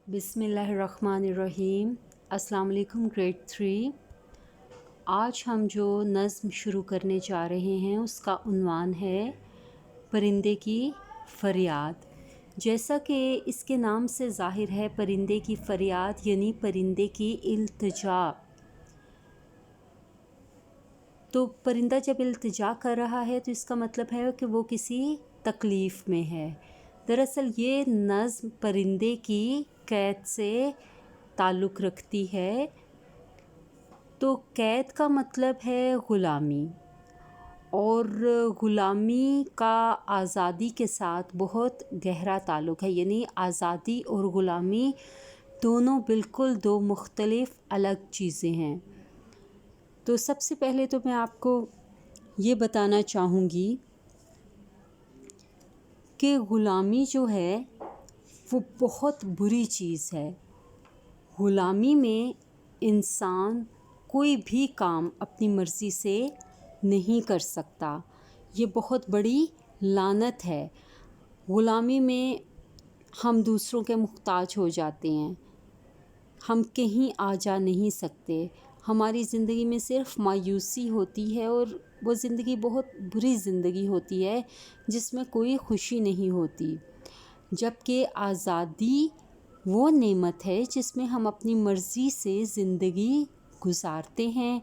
بسم اللہ الرحمن الرحیم۔ السلام علیکم گریڈ 3۔ آج ہم جو نظم شروع کرنے جا رہے ہیں اس کا عنوان ہے پرندے کی فریاد۔ جیسا کہ اس کے نام سے ظاہر ہے، پرندے کی فریاد یعنی پرندے کی التجا۔ تو پرندہ جب التجا کر رہا ہے تو اس کا مطلب ہے کہ وہ کسی تکلیف میں ہے۔ دراصل یہ نظم پرندے کی قید سے تعلق رکھتی ہے۔ تو قید کا مطلب ہے غلامی، اور غلامی کا آزادی کے ساتھ بہت گہرا تعلق ہے، یعنی آزادی اور غلامی دونوں بالکل دو مختلف الگ چیزیں ہیں۔ تو سب سے پہلے تو میں آپ کو یہ بتانا چاہوں گی کہ غلامی جو ہے وہ بہت بری چیز ہے۔ غلامی میں انسان کوئی بھی کام اپنی مرضی سے نہیں کر سکتا، یہ بہت بڑی لعنت ہے۔ غلامی میں ہم دوسروں کے محتاج ہو جاتے ہیں، ہم کہیں آ جا نہیں سکتے، ہماری زندگی میں صرف مایوسی ہوتی ہے، اور وہ زندگی بہت بری زندگی ہوتی ہے جس میں کوئی خوشی نہیں ہوتی۔ جبکہ آزادی وہ نعمت ہے جس میں ہم اپنی مرضی سے زندگی گزارتے ہیں،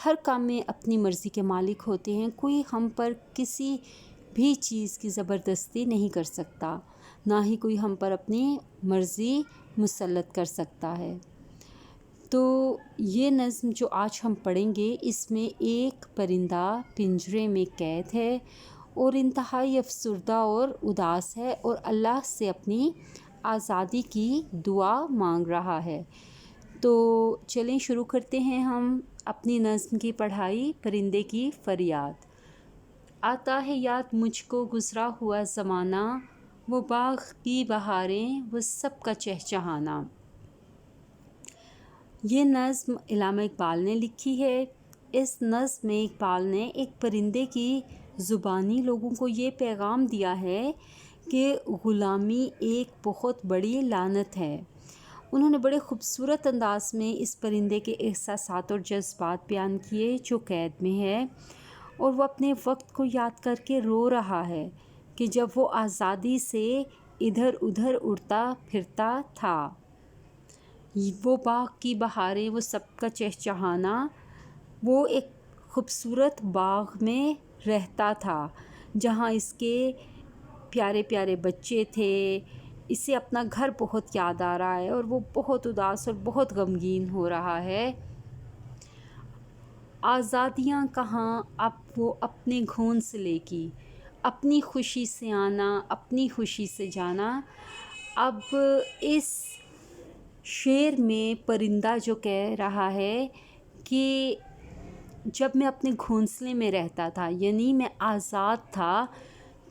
ہر کام میں اپنی مرضی کے مالک ہوتے ہیں، کوئی ہم پر کسی بھی چیز کی زبردستی نہیں کر سکتا، نہ ہی کوئی ہم پر اپنی مرضی مسلط کر سکتا ہے۔ تو یہ نظم جو آج ہم پڑھیں گے اس میں ایک پرندہ پنجرے میں قید ہے اور انتہائی افسردہ اور اداس ہے، اور اللہ سے اپنی آزادی کی دعا مانگ رہا ہے۔ تو چلیں شروع کرتے ہیں ہم اپنی نظم کی پڑھائی۔ پرندے کی فریاد۔ آتا ہے یاد مجھ کو گزرا ہوا زمانہ، وہ باغ کی بہاریں وہ سب کا چہچہانا۔ یہ نظم علامہ اقبال نے لکھی ہے۔ اس نظم میں اقبال نے ایک پرندے کی زبانی لوگوں کو یہ پیغام دیا ہے کہ غلامی ایک بہت بڑی لعنت ہے۔ انہوں نے بڑے خوبصورت انداز میں اس پرندے کے احساسات اور جذبات بیان کیے جو قید میں ہے، اور وہ اپنے وقت کو یاد کر کے رو رہا ہے کہ جب وہ آزادی سے ادھر ادھر اڑتا پھرتا تھا۔ وہ باغ کی بہاریں وہ سب کا چہچہانا، وہ ایک خوبصورت باغ میں رہتا تھا جہاں اس کے پیارے پیارے بچے تھے۔ اسے اپنا گھر بہت یاد آ رہا ہے اور وہ بہت اداس اور بہت غمگین ہو رہا ہے۔ آزادیاں کہاں اب وہ اپنے گھونسلے کی، اپنی خوشی سے آنا اپنی خوشی سے جانا۔ اب اس شعر میں پرندہ جو کہہ رہا ہے کہ جب میں اپنے گھونسلے میں رہتا تھا، یعنی میں آزاد تھا،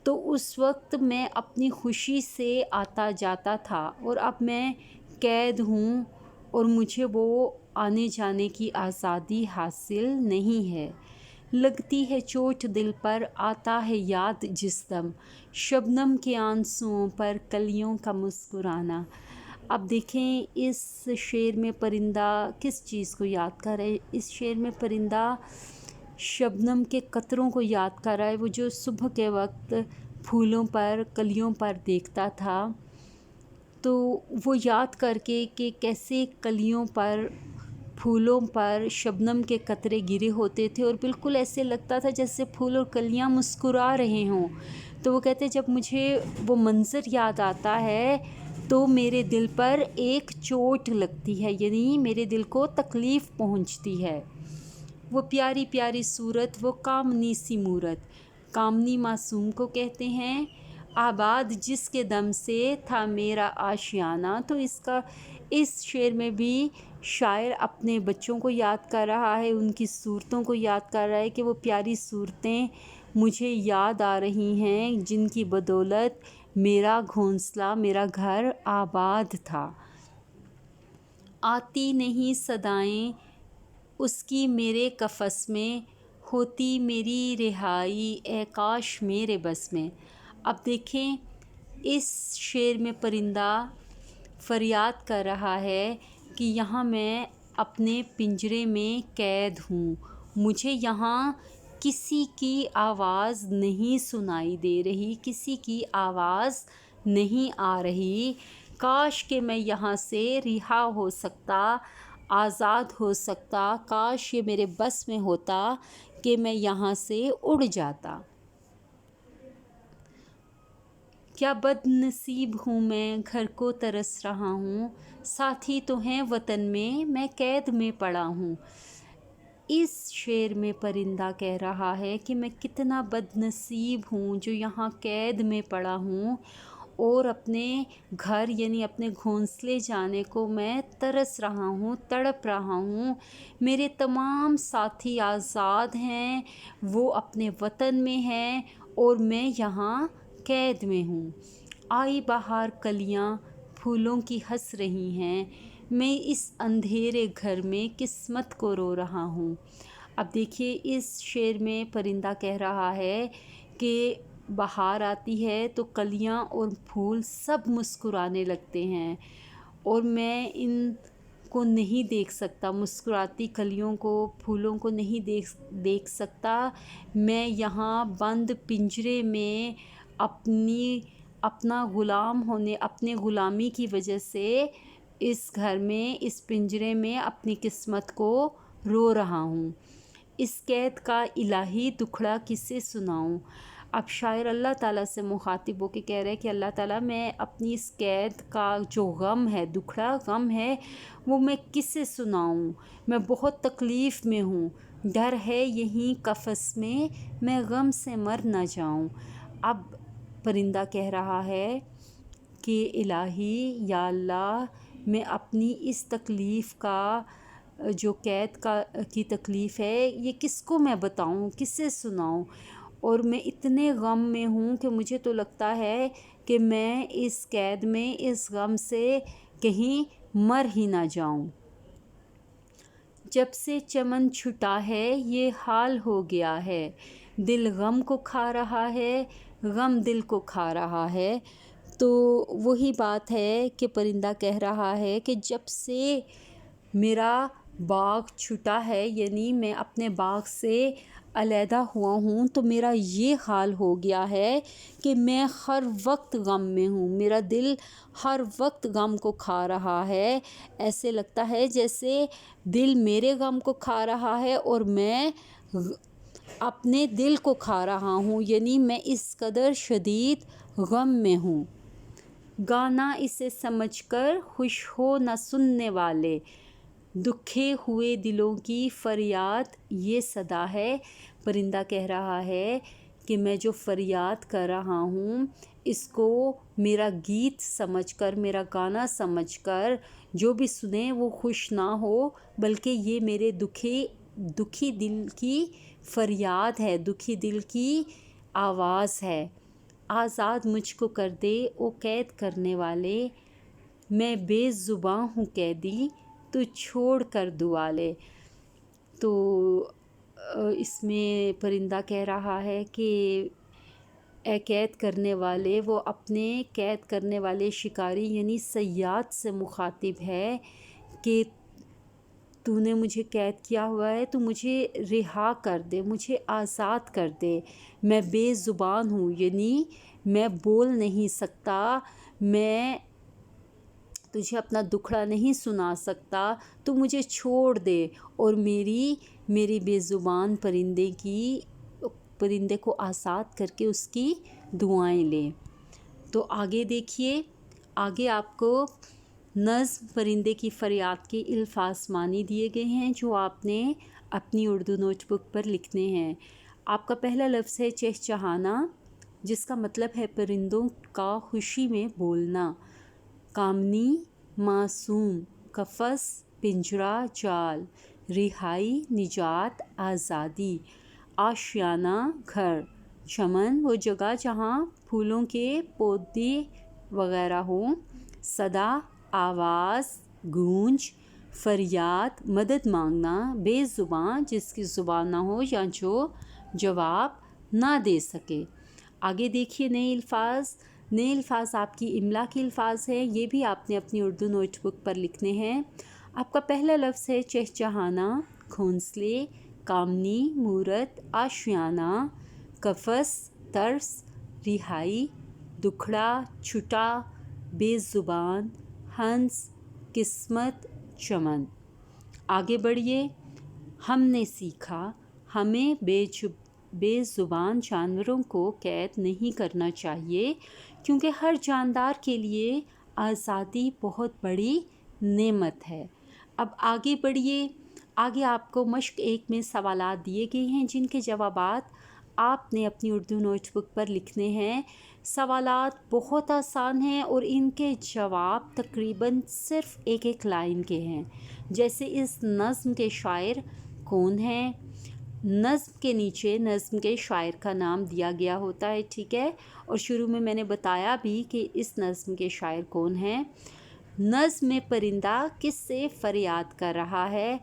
تو اس وقت میں اپنی خوشی سے آتا جاتا تھا، اور اب میں قید ہوں اور مجھے وہ آنے جانے کی آزادی حاصل نہیں ہے۔ لگتی ہے چوٹ دل پر آتا ہے یاد جس دم، شبنم کے آنسوؤں پر کلیوں کا مسکرانا۔ اب دیکھیں اس شعر میں پرندہ کس چیز کو یاد کر رہا ہے۔ اس شعر میں پرندہ شبنم کے قطروں کو یاد کر رہا ہے، وہ جو صبح کے وقت پھولوں پر کلیوں پر دیکھتا تھا، تو وہ یاد کر کے کہ کیسے کلیوں پر پھولوں پر شبنم کے قطرے گرے ہوتے تھے، اور بالکل ایسے لگتا تھا جیسے پھول اور کلیاں مسکرا رہے ہوں۔ تو وہ کہتے جب مجھے وہ منظر یاد آتا ہے تو میرے دل پر ایک چوٹ لگتی ہے، یعنی میرے دل کو تکلیف پہنچتی ہے۔ وہ پیاری پیاری صورت وہ کامنی سی مورت، کامنی معصوم کو کہتے ہیں، آباد جس کے دم سے تھا میرا آشیانہ۔ تو اس شعر میں بھی شاعر اپنے بچوں کو یاد کر رہا ہے، ان کی صورتوں کو یاد کر رہا ہے کہ وہ پیاری صورتیں مجھے یاد آ رہی ہیں جن کی بدولت میرا گھونسلہ میرا گھر آباد تھا۔ آتی نہیں صدائیں اس کی میرے قفس میں، ہوتی میری رہائی اے کاش میرے بس میں۔ اب دیکھیں اس شعر میں پرندہ فریاد کر رہا ہے کہ یہاں میں اپنے پنجرے میں قید ہوں، مجھے یہاں کسی کی آواز نہیں سنائی دے رہی، کسی کی آواز نہیں آ رہی۔ کاش کہ میں یہاں سے رہا ہو سکتا، آزاد ہو سکتا، کاش یہ میرے بس میں ہوتا کہ میں یہاں سے اڑ جاتا۔ کیا بد نصیب ہوں میں، گھر کو ترس رہا ہوں، ساتھی تو ہیں وطن میں قید میں پڑا ہوں۔ اس شعر میں پرندہ کہہ رہا ہے کہ میں کتنا بد نصیب ہوں جو یہاں قید میں پڑا ہوں، اور اپنے گھر یعنی اپنے گھونسلے جانے کو میں ترس رہا ہوں، تڑپ رہا ہوں۔ میرے تمام ساتھی آزاد ہیں، وہ اپنے وطن میں ہیں، اور میں یہاں قید میں ہوں۔ آئی بہار کلیاں پھولوں کی ہنس رہی ہیں، میں اس اندھیرے گھر میں قسمت کو رو رہا ہوں۔ اب دیکھیے اس شعر میں پرندہ کہہ رہا ہے کہ بہار آتی ہے تو کلیاں اور پھول سب مسکرانے لگتے ہیں، اور میں ان کو نہیں دیکھ سکتا، مسکراتی کلیوں کو، پھولوں کو نہیں دیکھ سکتا۔ میں یہاں بند پنجرے میں اپنا غلام ہونے، اپنے غلامی کی وجہ سے اس گھر میں، اس پنجرے میں اپنی قسمت کو رو رہا ہوں۔ اس قید کا الہی دکھڑا کسے سناؤں؟ اب شاعر اللہ تعالیٰ سے مخاطب ہو کے کہہ رہے کہ اللہ تعالیٰ میں اپنی اس قید کا جو غم ہے، دکھڑا غم ہے، وہ میں کسے سناؤں؟ میں بہت تکلیف میں ہوں، ڈر ہے یہیں قفس میں غم سے مر نہ جاؤں۔ اب پرندہ کہہ رہا ہے کہ الہی یا اللہ، میں اپنی اس تکلیف کا، جو قید کی تکلیف ہے، یہ کس کو میں بتاؤں، کس سے سناؤں؟ اور میں اتنے غم میں ہوں کہ مجھے تو لگتا ہے کہ میں اس قید میں، اس غم سے کہیں مر ہی نہ جاؤں۔ جب سے چمن چھٹا ہے یہ حال ہو گیا ہے، دل غم کو کھا رہا ہے، غم دل کو کھا رہا ہے۔ تو وہی بات ہے کہ پرندہ کہہ رہا ہے کہ جب سے میرا باغ چھٹا ہے، یعنی میں اپنے باغ سے علیحدہ ہوا ہوں، تو میرا یہ حال ہو گیا ہے کہ میں ہر وقت غم میں ہوں، میرا دل ہر وقت غم کو کھا رہا ہے۔ ایسے لگتا ہے جیسے دل میرے غم کو کھا رہا ہے اور میں اپنے دل کو کھا رہا ہوں، یعنی میں اس قدر شدید غم میں ہوں۔ گانا اسے سمجھ کر خوش ہو نہ سننے والے، دکھے ہوئے دلوں کی فریاد یہ صدا ہے۔ پرندہ کہہ رہا ہے کہ میں جو فریاد کر رہا ہوں، اس کو میرا گیت سمجھ کر، میرا گانا سمجھ کر جو بھی سنے وہ خوش نہ ہو، بلکہ یہ میرے دکھی دل کی فریاد ہے، دکھی دل کی آواز ہے۔ آزاد مجھ کو کر دے او قید کرنے والے، میں بے زباں ہوں قیدی تو چھوڑ کر دوالے۔ تو اس میں پرندہ کہہ رہا ہے کہ اے قید کرنے والے، وہ اپنے قید کرنے والے شکاری یعنی صیاد سے مخاطب ہے کہ تو نے مجھے قید کیا ہوا ہے، تو مجھے رہا کر دے، مجھے آزاد کر دے۔ میں بے زبان ہوں، یعنی میں بول نہیں سکتا، میں تجھے اپنا دکھڑا نہیں سنا سکتا، تو مجھے چھوڑ دے اور میری بے زبان پرندے کو آزاد کر کے اس کی دعائیں لے۔ تو آگے دیکھیے، آگے آپ کو نظم پرندے کی فریاد کے الفاظ معنی دیے گئے ہیں جو آپ نے اپنی اردو نوٹ بک پر لکھنے ہیں۔ آپ کا پہلا لفظ ہے چہچہانا، جس کا مطلب ہے پرندوں کا خوشی میں بولنا۔ کامنی معصوم، قفس پنجرہ جال، رہائی نجات آزادی، آشیانہ گھر، چمن وہ جگہ جہاں پھولوں کے پودے وغیرہ ہوں، صدا آواز، گونج، فریاد مدد مانگنا، بے زباں جس کی زبان نہ ہو یا جو جواب نہ دے سکے۔ آگے دیکھیے نئے الفاظ، نئے الفاظ آپ کی املا کے الفاظ ہیں، یہ بھی آپ نے اپنی اردو نوٹ بک پر لکھنے ہیں۔ آپ کا پہلا لفظ ہے چہچہانا، گھونسلے، کامنی، مورت، آشیانہ، قفس، ترس، رہائی، دکھڑا، چھٹا، بے زبان، ہنس، قسمت، چمن۔ آگے بڑھیے۔ ہم نے سیکھا ہمیں بے زبان جانوروں کو قید نہیں کرنا چاہیے، کیونکہ ہر جاندار کے لیے آزادی بہت بڑی نعمت ہے۔ اب آگے بڑھیے۔ آگے آپ کو مشق 1 میں سوالات دیے گئے ہیں جن کے جوابات آپ نے اپنی اردو نوٹ بک پر لکھنے ہیں۔ سوالات بہت آسان ہیں اور ان کے جواب تقریباً صرف ایک لائن کے ہیں، جیسے اس نظم کے شاعر کون ہیں؟ نظم کے نیچے نظم کے شاعر کا نام دیا گیا ہوتا ہے، ٹھیک ہے، اور شروع میں نے بتایا بھی کہ اس نظم کے شاعر کون ہیں۔ نظم میں پرندہ کس سے فریاد کر رہا ہے؟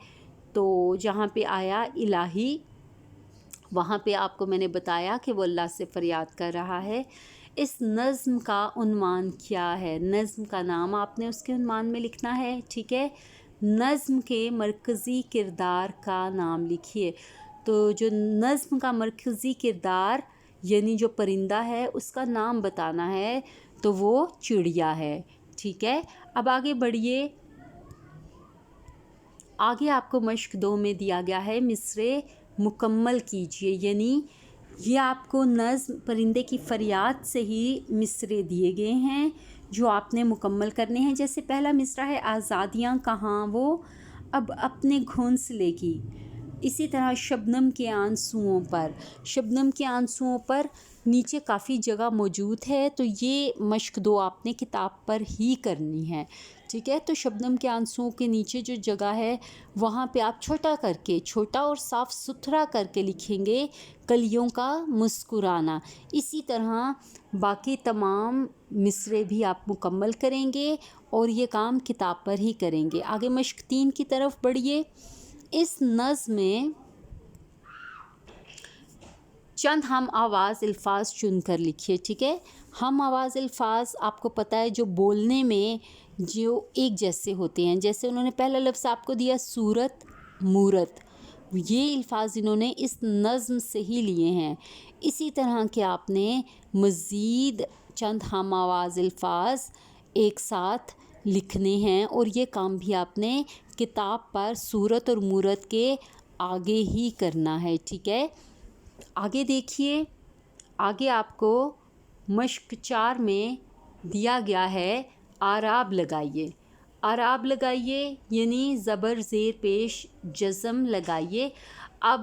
تو جہاں پہ آیا الہی، وہاں پہ آپ کو میں نے بتایا کہ وہ اللہ سے فریاد کر رہا ہے۔ اس نظم کا عنوان کیا ہے؟ نظم کا نام آپ نے اس کے عنوان میں لکھنا ہے، ٹھیک ہے۔ نظم کے مرکزی کردار کا نام لکھیے۔ تو جو نظم کا مرکزی کردار یعنی جو پرندہ ہے اس کا نام بتانا ہے، تو وہ چڑیا ہے، ٹھیک ہے۔ اب آگے بڑھیے۔ آگے آپ کو مشق 2 میں دیا گیا ہے مصرعے مکمل کیجیے، یعنی یہ آپ کو نظم پرندے کی فریاد سے ہی مصرعے دیے گئے ہیں جو آپ نے مکمل کرنے ہیں۔ جیسے پہلا مصرعہ ہے آزادیاں کہاں وہ اب اپنے گھونسلے کی۔ اسی طرح شبنم کے آنسوؤں پر، شبنم کے آنسوؤں پر نیچے کافی جگہ موجود ہے، تو یہ مشق 2 آپ نے کتاب پر ہی کرنی ہے، ٹھیک ہے۔ تو شبنم کے آنسوؤں کے نیچے جو جگہ ہے وہاں پہ آپ چھوٹا اور صاف ستھرا کر کے لکھیں گے کلیوں کا مسکرانا۔ اسی طرح باقی تمام مصرعے بھی آپ مکمل کریں گے اور یہ کام کتاب پر ہی کریں گے۔ آگے مشق 3 کی طرف بڑھیے۔ اس نظم میں چند ہم آواز الفاظ چن کر لکھیے، ٹھیک ہے۔ ہم آواز الفاظ آپ کو پتہ ہے جو بولنے میں جو ایک جیسے ہوتے ہیں، جیسے انہوں نے پہلا لفظ آپ کو دیا صورت، مورت، یہ الفاظ انہوں نے اس نظم سے ہی لیے ہیں۔ اسی طرح کے آپ نے مزید چند ہم آواز الفاظ ایک ساتھ لکھنے ہیں اور یہ کام بھی آپ نے کتاب پر صورت اور مورت کے آگے ہی کرنا ہے، ٹھیک ہے۔ آگے دیکھیے۔ آگے آپ کو مشق 4 میں دیا گیا ہے اعراب لگائیے۔ اعراب لگائیے یعنی زبر زیر پیش جزم لگائیے۔ اب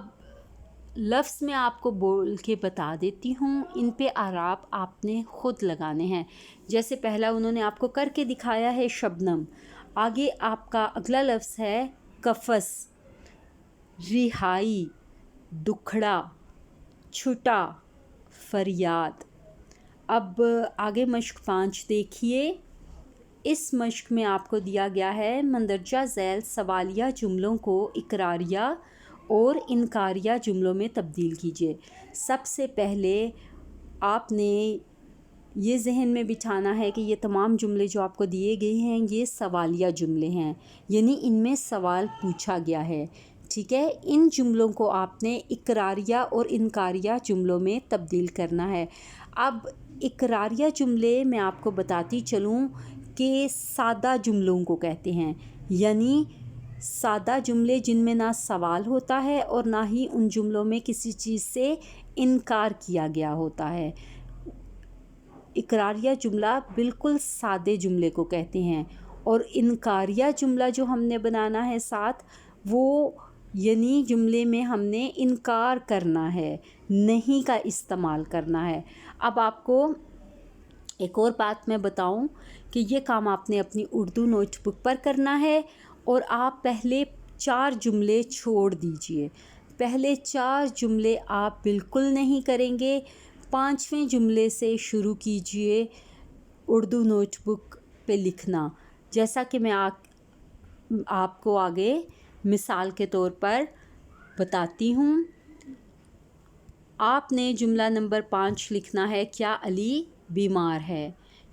لفظ میں آپ کو بول کے بتا دیتی ہوں، ان پہ اعراب آپ نے خود لگانے ہیں۔ جیسے پہلا انہوں نے آپ کو کر کے دکھایا ہے شبنم۔ آگے آپ کا اگلا لفظ ہے قفس، رہائی، دکھڑا، چھٹا، فریاد۔ اب آگے مشق 5 دیکھیے۔ اس مشق میں آپ کو دیا گیا ہے مندرجہ ذیل سوالیہ جملوں کو اقراریہ اور انکاریہ جملوں میں تبدیل کیجیے۔ سب سے پہلے آپ نے یہ ذہن میں بٹھانا ہے کہ یہ تمام جملے جو آپ کو دیے گئے ہیں یہ سوالیہ جملے ہیں، یعنی ان میں سوال پوچھا گیا ہے، ٹھیک ہے۔ ان جملوں کو آپ نے اقراریہ اور انکاریہ جملوں میں تبدیل کرنا ہے۔ اب اقراریہ جملے میں آپ کو بتاتی چلوں کہ سادہ جملوں کو کہتے ہیں، یعنی سادہ جملے جن میں نہ سوال ہوتا ہے اور نہ ہی ان جملوں میں کسی چیز سے انکار کیا گیا ہوتا ہے۔ اقراریہ جملہ بالکل سادے جملے کو کہتے ہیں، اور انکاریہ جملہ جو ہم نے بنانا ہے ساتھ، وہ یعنی جملے میں ہم نے انکار کرنا ہے، نہیں کا استعمال کرنا ہے۔ اب آپ کو ایک اور بات میں بتاؤں کہ یہ کام آپ نے اپنی اردو نوٹ بک پر کرنا ہے، اور آپ پہلے 4 جملے چھوڑ دیجئے۔ پہلے 4 جملے آپ بالکل نہیں کریں گے، 5ویں جملے سے شروع کیجئے اردو نوٹ بک پہ لکھنا۔ جیسا کہ میں آپ کو آگے مثال کے طور پر بتاتی ہوں۔ آپ نے جملہ نمبر 5 لکھنا ہے، کیا علی بیمار ہے.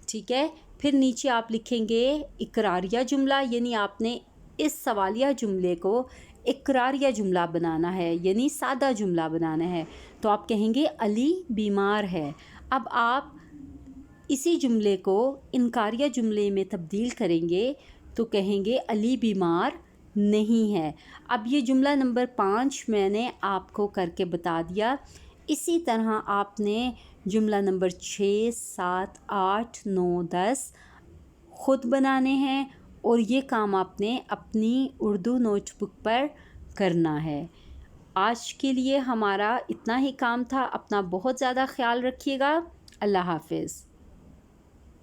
ٹھیک ہے. پھر نیچے آپ لکھیں گے اقراریہ جملہ، یعنی آپ نے اس سوالیہ جملے کو اقراریہ جملہ بنانا ہے، یعنی سادہ جملہ بنانا ہے. تو آپ کہیں گے علی بیمار ہے. اب آپ اسی جملے کو انکاریہ جملے میں تبدیل کریں گے تو کہیں گے علی بیمار نہیں ہے. اب یہ جملہ نمبر 5 میں نے آپ کو کر کے بتا دیا. اسی طرح آپ نے جملہ نمبر 6، 7، 8، 9، 10 خود بنانے ہیں، اور یہ کام آپ نے اپنی اردو نوٹ بک پر کرنا ہے. آج کے لیے ہمارا اتنا ہی کام تھا. اپنا بہت زیادہ خیال رکھیے گا. اللہ حافظ.